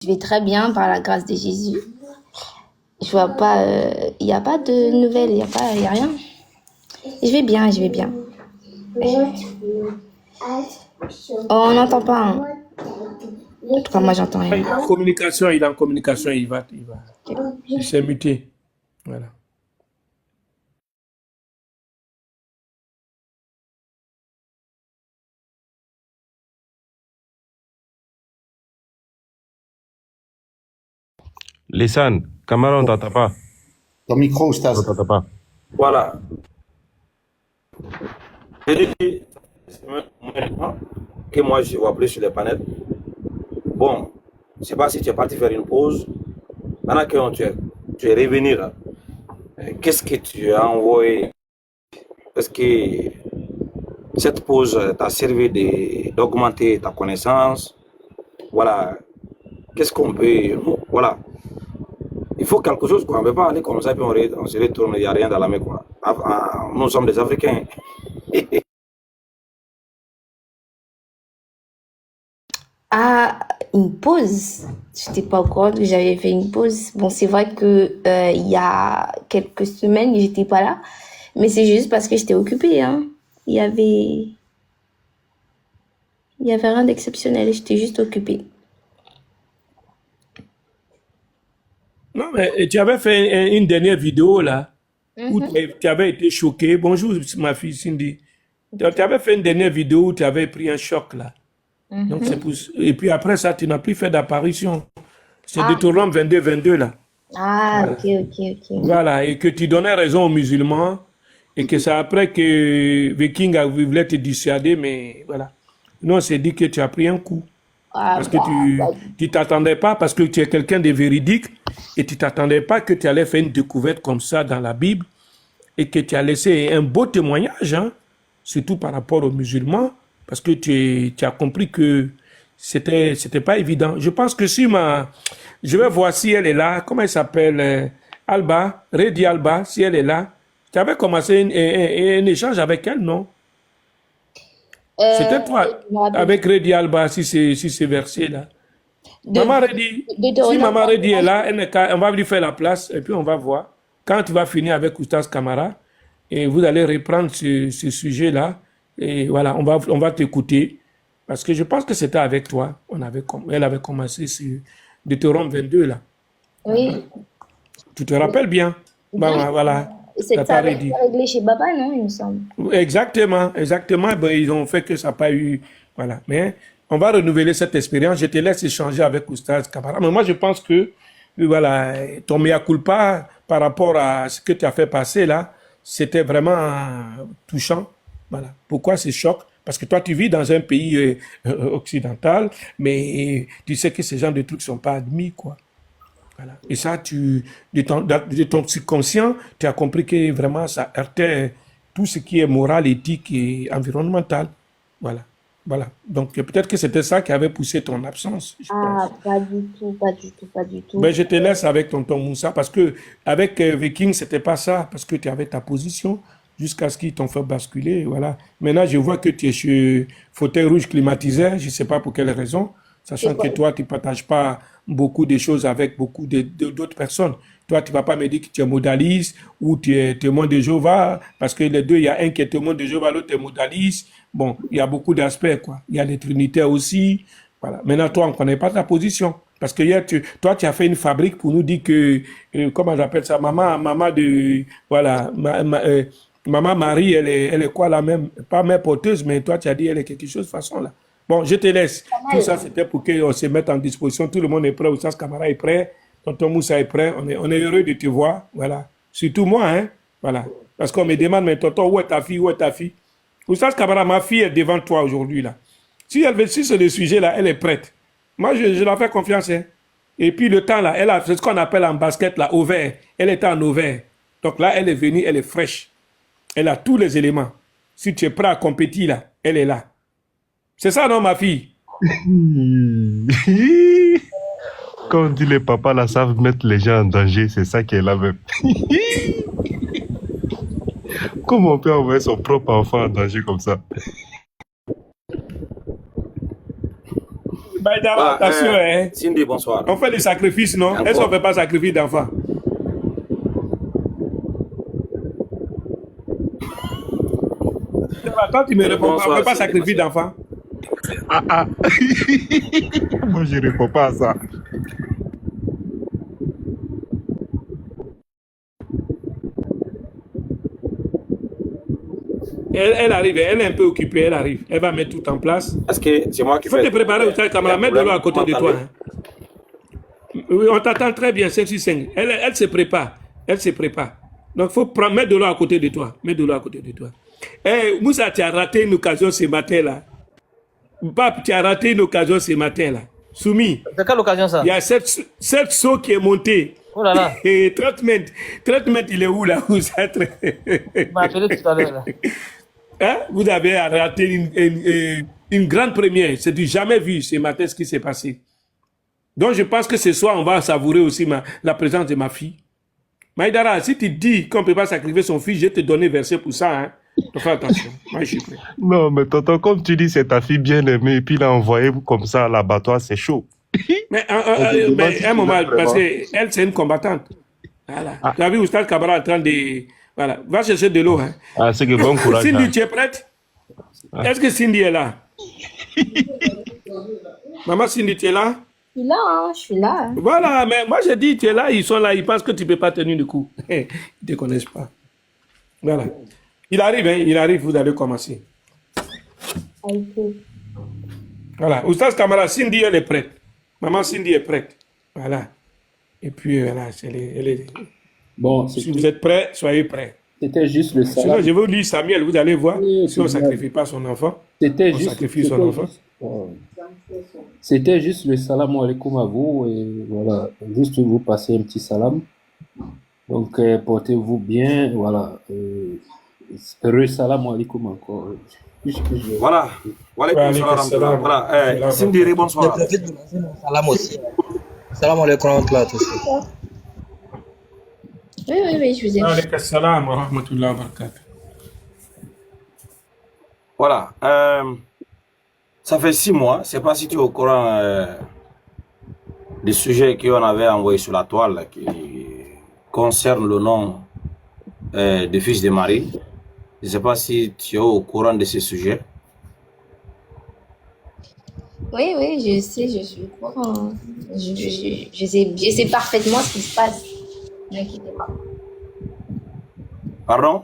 Je vais très bien par la grâce de Jésus. Je vois pas, il n'y a pas de nouvelles, il y a rien. Je vais bien, je vais bien. Oh, on n'entend pas. Hein. En tout cas, moi, j'entends Il rien. est en communication, il est en communication, il va. Il s'est muté. Voilà. Lisan, Camara, on t'entend pas. Ton micro, On Oustaz. t'entend pas. Voilà. Je dis maintenant que moi je vois plus sur les panels. Bon, je ne sais pas si tu es parti faire une pause. Maintenant que tu es revenu là, qu'est-ce que tu as envoyé? Est-ce que cette pause t'a servi d'augmenter ta connaissance? Voilà. Qu'est-ce qu'on peut. Voilà. Il faut quelque chose, quoi. On ne peut pas aller comme ça, puis on se retourne, il n'y a rien dans la main, quoi. Nous sommes des Africains. Ah, une pause. Je n'étais pas au courant que j'avais fait une pause. Bon, c'est vrai que il y a quelques semaines, j'étais pas là. Mais c'est juste parce que j'étais occupée, hein. Il y avait rien d'exceptionnel. J'étais juste occupée. Non, mais tu avais fait une dernière vidéo là, où tu avais été choqué. Bonjour, ma fille Cindy. Tu avais fait une dernière vidéo où tu avais pris un choc là. Donc c'est pour... Et puis après ça, tu n'as plus fait d'apparition. C'est Ah, Deutéronome 22 là. ah, Voilà. ok. Voilà, et que tu donnais raison aux musulmans, et que c'est après que Viking voulait te dissuader, mais voilà. Nous, on s'est dit que tu as pris un coup. Ah, Parce que bah, tu t'attendais pas, parce que tu es quelqu'un de véridique, et tu t'attendais pas que tu allais faire une découverte comme ça dans la Bible, et que tu as laissé un beau témoignage, hein, surtout par rapport aux musulmans, parce que tu as compris que c'était pas évident. Je pense que si je vais voir si elle est là, comment elle s'appelle, Alba, Redi Alba, si elle est là. Tu avais commencé un échange avec elle, non? C'était toi, je me rappelle avec Redi Alba, si c'est versé là. de, Maman Redi, si Deutéronome Maman Redi est 21. là, on va lui faire la place et puis on va voir. Quand tu vas finir avec Oustaz Kamara, et vous allez reprendre ce sujet-là, et voilà, on va t'écouter. Parce que je pense que c'était avec toi. Elle avait commencé sur Deutéronome 22 là. Oui, Tu te rappelles bien? bien. Voilà, Ça Papa avait Redi. été réglé chez Baba, non, il me semble. Exactement, exactement. Ben, ils ont fait que ça n'a pas eu. Voilà. Mais on va renouveler cette expérience. Je te laisse échanger avec Oustaz Kamara. Mais moi, je pense que, voilà, ton mea culpa par rapport à ce que tu as fait passer là, c'était vraiment touchant. Voilà. Pourquoi ce choc? Parce que toi, tu vis dans un pays occidental, mais tu sais que ces genres de trucs ne sont pas admis, quoi. Voilà. Et ça, de ton subconscient, tu as compris que vraiment ça heurtait tout ce qui est moral, éthique et environnemental. Voilà. Voilà. Donc peut-être que c'était ça qui avait poussé ton absence, je Ah, pense. pas du tout, pas du tout, pas du tout. Ben, je te laisse avec tonton Moussa parce que avec Viking, c'était pas ça, parce que tu avais ta position jusqu'à ce qu'ils t'ont fait basculer. Voilà. Maintenant, je vois que tu es sur fauteuil rouge climatisé, je ne sais pas pour quelle raison, C'est sachant que quoi? toi, tu ne partages pas beaucoup de choses avec beaucoup d'autres personnes. Toi, tu ne vas pas me dire que tu es modaliste ou tu es témoin de Jéhovah, parce que les deux, il y a un qui est témoin de Jéhovah, l'autre est modaliste. Bon, il y a beaucoup d'aspects, quoi. Il y a les trinitaires aussi. Voilà. Maintenant, toi, on ne connaît pas ta position. Parce que hier, toi, tu as fait une fabrique pour nous dire que, comment j'appelle ça, maman de, voilà, maman Marie, elle est quoi la même, pas mère porteuse, mais toi, tu as dit, elle est quelque chose de façon là. Bon, je te laisse. Pas Tout ça, mal. c'était pour qu'on se mette en disposition. Tout le monde est prêt. Oustaz Kamara est prêt. Tonton Moussa est prêt. On est heureux de te voir. Voilà. Surtout moi, hein. Voilà. Parce qu'on me demande, mais tonton, où est ta fille? Où est ta fille? Oustaz Kamara, ma fille est devant toi aujourd'hui, là. Si c'est le sujet, là, elle est prête. Moi, je la fais confiance, hein. Et puis, le temps, là, elle a fait ce qu'on appelle en basket, là, ovaire. Elle était en ovaire. Donc là, elle est venue, elle est fraîche. Elle a tous les éléments. Si tu es prêt à compétir, là, elle est là. C'est ça, non, ma fille? Quand on dit les papas là savent mettre les gens en danger, c'est ça qui est là même. Comment on peut envoyer son propre enfant en danger comme ça? Ben, Maïdara, attention, hein. Cindy, bonsoir. On fait des sacrifices, non? Encore. Est-ce qu'on ne fait pas sacrifice d'enfants? Quand tu me réponds pas, on Bonsoir, ne fait pas Cindy, sacrifice bonsoir. d'enfants? Ah, ah. Moi, je réponds pas à ça. Elle arrive, elle est un peu occupée, elle arrive. Elle va mettre tout en place. Est-ce que c'est moi qui Il faut fais... te préparer au caméra, mettre de l'eau à côté de toi. Hein. Oui, on t'attend très bien, 565. Elle se prépare. Elle se prépare. Donc, il faut mettre de l'eau à côté de toi. Mettre de l'eau à côté de toi. Eh, Moussa, tu as raté une occasion ce matin-là. Pape, tu as raté une occasion ce matin-là. Soumis. C'est quelle occasion ça? Il y a cette saut qui est montée. Oh là là. Et traitement, il est où là? Vous êtes... Tu m'as appelé tout à l'heure là. Hein? Vous avez raté une grande première. C'est du jamais vu ce matin ce qui s'est passé. Donc je pense que ce soir, on va savourer aussi la présence de ma fille. Maïdara, si tu dis qu'on ne peut pas sacrifier son fils, je vais te donner verset pour ça. Hein? Donc fais attention. Moi, je suis prêt. Non, mais tonton, comme tu dis, c'est ta fille bien-aimée, et puis l'a envoyée comme ça à l'abattoir, c'est chaud. Mais un moment, parce qu'elle, c'est une combattante. Voilà. Ah. Tu as vu Oustaz Kabara en train de... Voilà. Va chercher de l'eau. Hein. Ah, c'est que bon courage. Cindy, hein. tu es prête? Est-ce que Cindy est là? Maman Cindy, tu es là? Je suis là, hein, je suis là. Hein. Voilà, mais moi j'ai dit, tu es là, ils sont là, ils pensent que tu ne peux pas tenir le coup. Ils ne te connaissent pas. Voilà. Il arrive, vous allez commencer. Ok. Voilà. Oustaz Kamara, Cindy, elle est prête. Maman Cindy est prête. Voilà. Et puis, voilà, elle est... Bon, Si vous êtes prêts, soyez prêts. c'était juste le Sinon, salam. je vais vous lire Samuel, vous allez voir, Oui, si on ne c'est sacrifie pas son enfant, C'était on juste, sacrifie son enfant. c'était juste le salam alaikum à vous et voilà, juste vous passer un petit salam. Donc portez-vous bien, voilà. Heureux salam alaikum encore. Voilà. Walaikum salam. Voilà. Cindy, bonsoir. Le prophète de salam aussi. Salam alaikum wa rahmatullahi wa barakatuh. Oui, je vous ai. Alaykum salam wa rahmatullahi wa barakatuh. Voilà. Ça fait 6 mois. Je ne sais pas si tu es au courant des sujets qu'on avait envoyés sur la toile qui concernent le nom des fils de Marie. Je ne sais pas si tu es au courant de ces sujets. Oui, je sais, je suis au courant. Je sais parfaitement ce qui se passe. N'inquiétez pas. Pardon?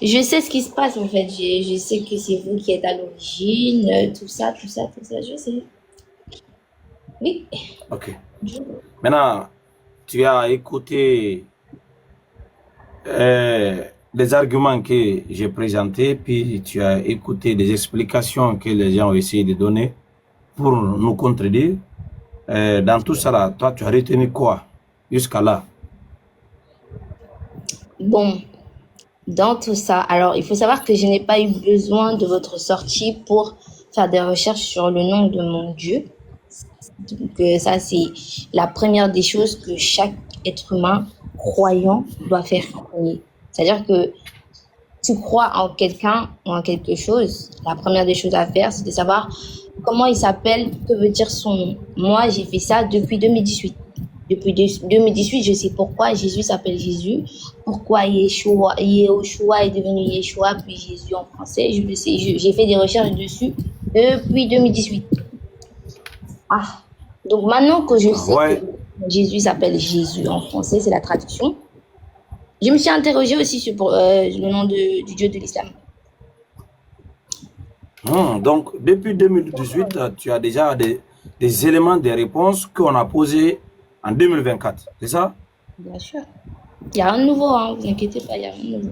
Je sais ce qui se passe en fait. Je sais que c'est vous qui êtes à l'origine, tout ça, je sais. Oui. Ok. Maintenant, tu as écouté les arguments que j'ai présentés, puis tu as écouté des explications que les gens ont essayé de donner pour nous contredire. Dans tout ça, là, toi, tu as retenu quoi jusqu'à là? Bon, dans tout ça, alors il faut savoir que je n'ai pas eu besoin de votre sortie pour faire des recherches sur le nom de mon Dieu. Donc ça, c'est la première des choses que chaque être humain croyant doit faire en premier. C'est-à-dire que tu crois en quelqu'un ou en quelque chose, la première des choses à faire, c'est de savoir comment il s'appelle, que veut dire son nom. Moi, j'ai fait ça depuis 2018. Depuis 2018, je sais pourquoi Jésus s'appelle Jésus, pourquoi Yeshua est devenu Yeshua, puis Jésus en français. Je le sais, j'ai fait des recherches dessus depuis 2018. Ah, donc maintenant que je sais Ouais. que Jésus s'appelle Jésus en français, c'est la traduction, je me suis interrogée aussi sur le nom du Dieu de l'islam. Donc, depuis 2018, tu as déjà des éléments, des réponses qu'on a posées en 2024, c'est ça? Bien sûr. Il y a un nouveau, hein, vous inquiétez pas, il y a un nouveau.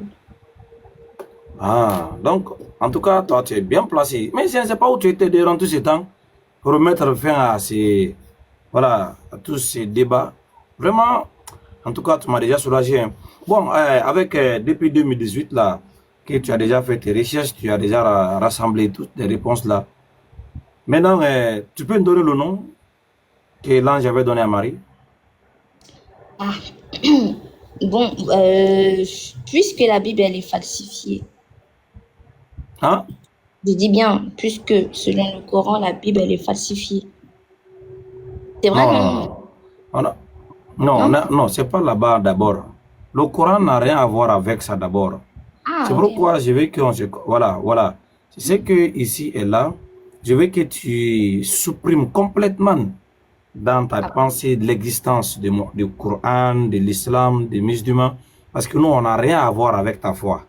Ah, donc, en tout cas, toi, tu es bien placé. Mais je ne sais pas où tu étais durant tout ce temps pour mettre fin à voilà, à tous ces débats. Vraiment, en tout cas, tu m'as déjà soulagé. Bon, depuis 2018, là, que tu as déjà fait tes recherches, tu as déjà rassemblé toutes les réponses là. Maintenant, tu peux me donner le nom que l'ange avait donné à Marie? Ah, bon, puisque la Bible, elle est falsifiée, Hein? Je dis bien, puisque selon le Coran, la Bible, elle est falsifiée. C'est vrai, Non, non, non? non. On a- Non, Non? non, non, c'est pas là-bas d'abord. Le Coran n'a rien à voir avec ça d'abord. Ah, C'est ok. pourquoi je veux qu'on se... Voilà, voilà. C'est que ici et là, je veux que tu supprimes complètement dans ta Ah, pensée de l'existence du Coran, de l'islam, des musulmans, parce que nous, on n'a rien à voir avec ta foi.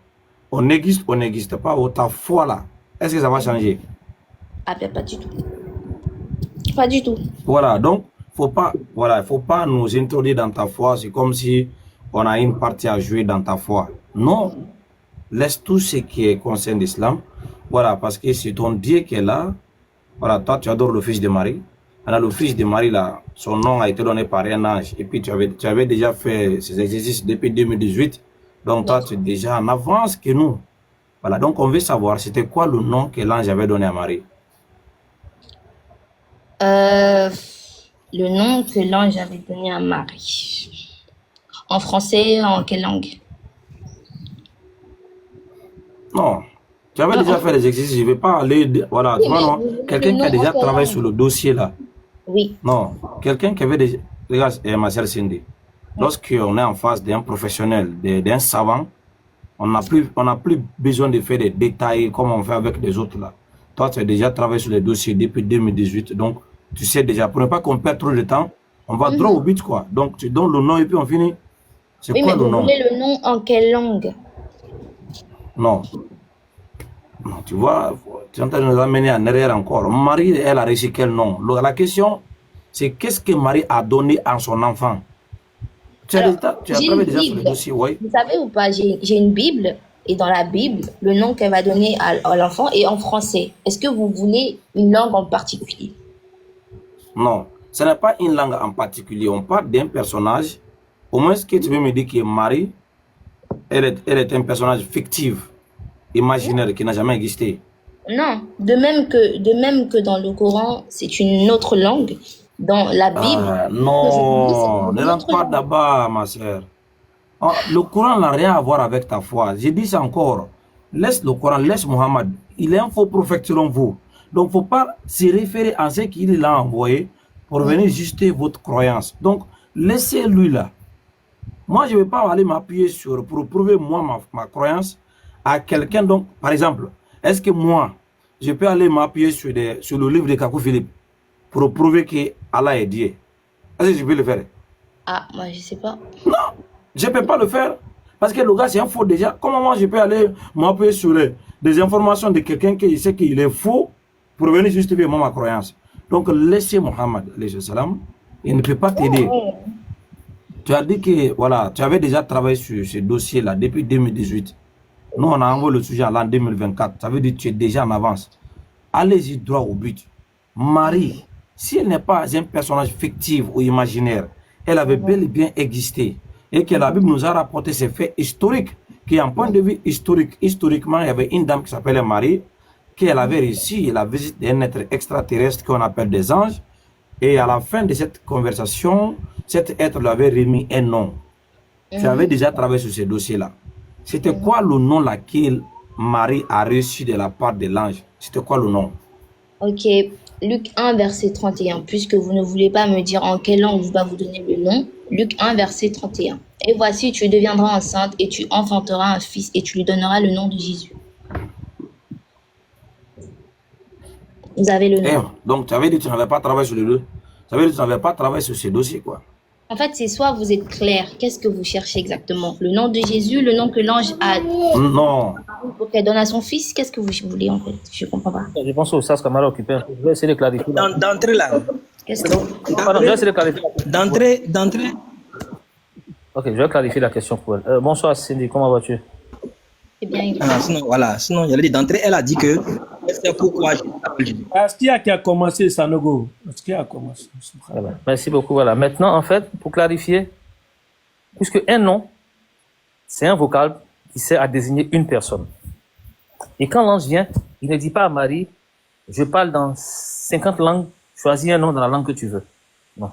On n'existe pas, ou ta foi là. Est-ce que ça va changer? ah, ben, pas du tout. Pas du tout. Voilà, donc, faut pas nous introduire dans ta foi. C'est comme si on a une partie à jouer dans ta foi. Non, laisse tout ce qui est concerne l'islam. Voilà, parce que c'est ton Dieu qui est là. Voilà, toi, tu adores le fils de Marie. Alors, le fils de Marie, là, son nom a été donné par un ange. Et puis, tu avais déjà fait ces exercices depuis 2018. Donc, toi, tu es déjà en avance que nous. Voilà, donc on veut savoir, c'était quoi le nom que l'ange avait donné à Marie? Euh, le nom que l'ange avait donné à Marie. En français, en quelle langue? Non, tu avais Non, déjà fait les exercices, je ne vais pas aller... Voilà, oui, tu vois, mais non? vous voulez le Quelqu'un qui a nom en déjà quelle travaillé sur langue? le dossier, là. Oui. Non, quelqu'un qui avait déjà... Regarde, ma chère Cindy, lorsqu'on est en face d'un professionnel, d'un savant, on n'a plus besoin de faire des détails comme on fait avec les autres là. Toi, tu as déjà travaillé sur les dossiers depuis 2018, donc tu sais déjà. Pour ne pas qu'on perde trop de temps, on va droit au but quoi. Donc tu donnes le nom et puis on finit. C'est Oui, quoi mais le vous nom? voulez le nom en quelle langue? Non, non, tu vois, tu es en train de nous amener en arrière encore. Marie, elle a reçu quel nom? La question, c'est qu'est-ce que Marie a donné à son enfant? Alors, Tu as j'ai travaillé une déjà sur les Bible. dossiers, oui. Vous savez ou pas, j'ai une Bible. Et dans la Bible, le nom qu'elle va donner à l'enfant est en français. Est-ce que vous voulez une langue en particulier? Non, ce n'est pas une langue en particulier. On parle d'un personnage. Au moins, ce que tu veux me dire que Marie, elle est un personnage fictif, imaginaire, qui n'a jamais existé. Non. De même que dans le Coran, c'est une autre langue. Dans la Bible, Ah, que je vous dis, c'est non, ne une rentre autre pas langue. d'abord, ma soeur. Ah, le Coran n'a rien à voir avec ta foi. J'ai dit ça encore. Laisse le Coran, laisse Mohammed. Il est un faux prophète selon vous. Donc, il ne faut pas se référer à ce qu'il a envoyé pour venir juster votre croyance. Donc, laissez-lui là. Moi, je ne vais pas aller m'appuyer sur, pour prouver moi ma croyance à quelqu'un. Donc, par exemple, est-ce que moi, je peux aller m'appuyer sur le livre de Kakou Philippe pour prouver que Allah est Dieu? Est-ce que je peux le faire? Ah, moi, je sais pas. Non, je ne peux pas le faire. Parce que le gars, c'est un faux déjà. Comment moi, je peux aller m'appuyer sur des informations de quelqu'un qui sait qu'il est faux pour venir justifier moi ma croyance? Donc, laissez Mohammed, salam, il ne peut pas t'aider. Tu as dit que voilà, tu avais déjà travaillé sur ce dossier-là depuis 2018. Nous, on a envoyé le sujet à l'an 2024. Ça veut dire que tu es déjà en avance. Allez-y droit au but. Marie, si elle n'est pas un personnage fictif ou imaginaire, elle avait bel et bien existé. Et que la Bible nous a rapporté ces faits historiques, qui en point de vue historique, historiquement, il y avait une dame qui s'appelait Marie, qu'elle avait réussi la visite d'un être extraterrestre qu'on appelle des anges. Et à la fin de cette conversation, cet être lui avait remis un nom. Tu avais déjà travaillé sur ce dossier-là. C'était quoi le nom laquelle Marie a reçu de la part de l'ange? C'était quoi le nom? Ok, Luc 1, verset 31. Puisque vous ne voulez pas me dire en quelle langue je vais vous donner le nom, Luc 1, verset 31. Et voici, tu deviendras enceinte et tu enfanteras un fils et tu lui donneras le nom de Jésus. Vous avez le Eh, nom. donc, tu avais dit que tu n'avais pas travaillé sur les deux. Ça veut dire que tu n'avais pas travaillé sur ce dossier, quoi. En fait, c'est soit vous êtes clair, qu'est-ce que vous cherchez exactement? Le nom de Jésus, le nom que l'ange a Non. pour qu'elle donne à son fils, qu'est-ce que vous voulez en fait? Je comprends pas. Je pense au SAS Kamara occupé. Je vais essayer de clarifier. D'entrée là. Qu'est-ce que... Pardon, je vais essayer de clarifier. D'entrée. Ok, je vais clarifier la question pour elle. Bonsoir Cindy, comment vas-tu? Eh bien, Sinon, voilà. Sinon, il y avait dit d'entrée, elle a dit que c'est pourquoi je t'appelle Jésus. Est-ce qu'il y a qui a commencé, Sanogo? Est-ce qu'il y a commencé? Ah ben, merci beaucoup. Voilà. Maintenant, en fait, pour clarifier, puisque un nom, c'est un vocal qui sert à désigner une personne. Et quand l'ange vient, il ne dit pas à Marie, je parle dans 50 langues, choisis un nom dans la langue que tu veux. Non.